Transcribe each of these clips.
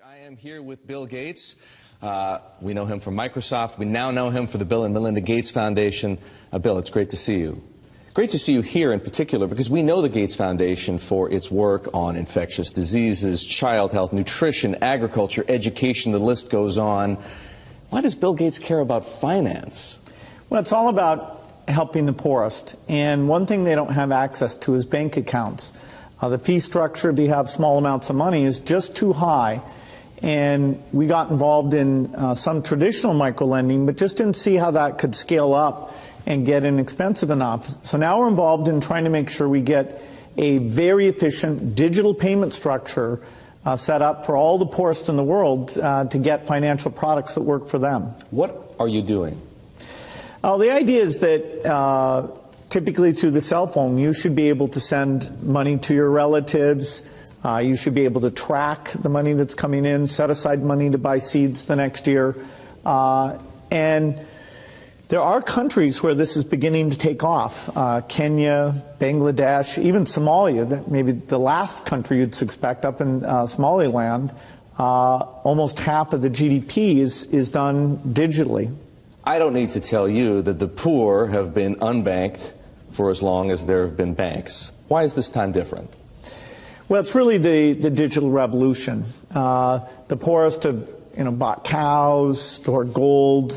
I am here with Bill Gates. We know him from Microsoft. We now know him for the Bill and Melinda Gates Foundation. Bill, it's great to see you. Great to see you here in particular because we know the Gates Foundation for its work on infectious diseases, child health, nutrition, agriculture, education, the list goes on. Why does Bill Gates care about finance? Well, it's all about helping the poorest. And one thing they don't have access to is bank accounts. The fee structure, if you have small amounts of money, is just too high. And we got involved in some traditional microlending, but just didn't see how that could scale up and get inexpensive enough. So now we're involved in trying to make sure we get a very efficient digital payment structure set up for all the poorest in the world to get financial products that work for them. What are you doing? The idea is that typically through the cell phone, you should be able to send money to your relatives. You should be able to track the money that's coming in, set aside money to buy seeds the next year. And there are countries where this is beginning to take off. Kenya, Bangladesh, even Somalia, maybe the last country you'd suspect up in Somaliland. Almost half of the GDP is done digitally. I don't need to tell you that the poor have been unbanked for as long as there have been banks. Why is this time different? Well, it's really the digital revolution. The poorest have bought cows, stored gold,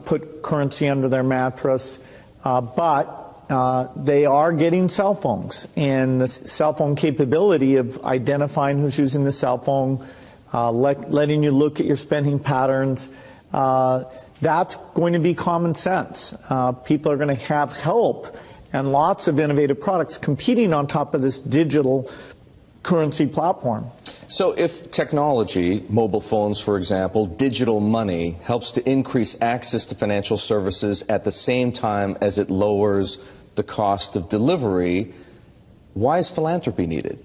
put currency under their mattress, but they are getting cell phones. And the cell phone capability of identifying who's using the cell phone, letting you look at your spending patterns, that's going to be common sense. People are going to have help and lots of innovative products competing on top of this digital currency platform. So if technology, mobile phones for example, digital money, helps to increase access to financial services at the same time as it lowers the cost of delivery, why is philanthropy needed?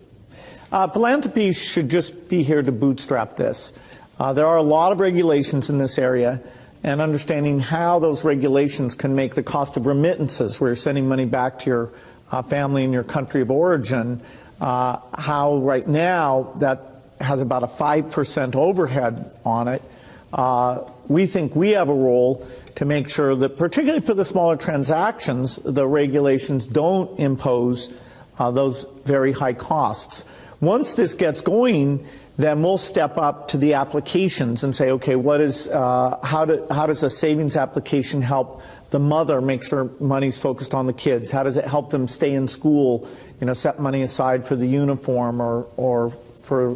Philanthropy should just be here to bootstrap this. There are a lot of regulations in this area, and understanding how those regulations can make the cost of remittances, where you're sending money back to your family in your country of origin, how right now that has about a 5% overhead on it. We think we have a role to make sure that, particularly for the smaller transactions, the regulations don't impose those very high costs. Once this gets going, then we'll step up to the applications and say, okay, how does a savings application help the mother make sure money's focused on the kids? How does it help them stay in school, set money aside for the uniform or for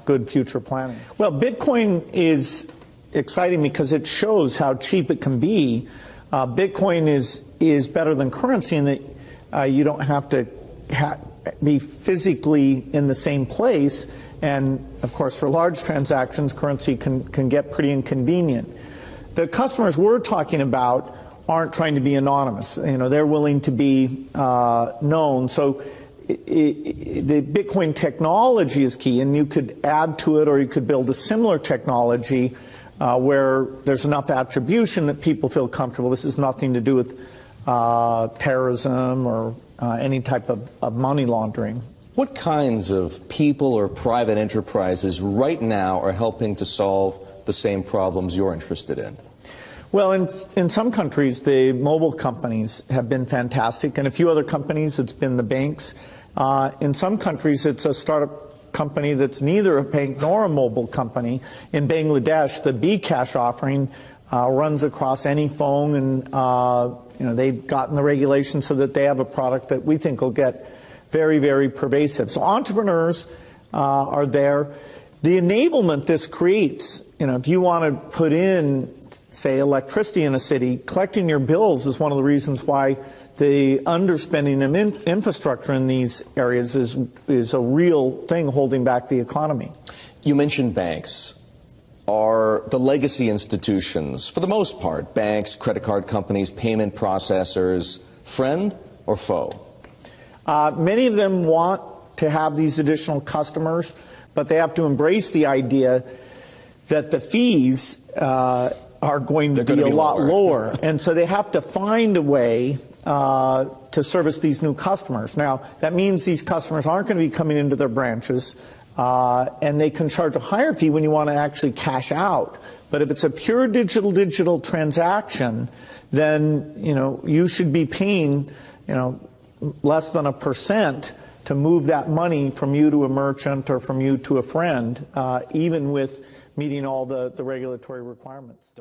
good future planning? Well, Bitcoin is exciting because it shows how cheap it can be. Bitcoin is better than currency in that you don't have to be physically in the same place. And, of course, for large transactions, currency can get pretty inconvenient. The customers we're talking about aren't trying to be anonymous. They're willing to be known. So the Bitcoin technology is key, and you could add to it or you could build a similar technology where there's enough attribution that people feel comfortable. This has nothing to do with terrorism or any type of money laundering. What kinds of people or private enterprises right now are helping to solve the same problems you're interested in? Well, in some countries, the mobile companies have been fantastic. In a few other companies, it's been the banks. In some countries, it's a startup company that's neither a bank nor a mobile company. In Bangladesh, the bKash offering runs across any phone, and they've gotten the regulations so that they have a product that we think will get very, very pervasive. So entrepreneurs are there. The enablement this creates, if you want to put in, say, electricity in a city, collecting your bills is one of the reasons why the underspending of infrastructure in these areas is a real thing holding back the economy. You mentioned banks. Are the legacy institutions, for the most part, banks, credit card companies, payment processors, friend or foe? Many of them want to have these additional customers, but they have to embrace the idea that the fees are going to be a lot lower. And so they have to find a way to service these new customers. Now, that means these customers aren't going to be coming into their branches. and they can charge a higher fee when you want to actually cash out. But if it's a pure digital transaction, then you should be paying less than 1% to move that money from you to a merchant or from you to a friend, even with meeting all the regulatory requirements.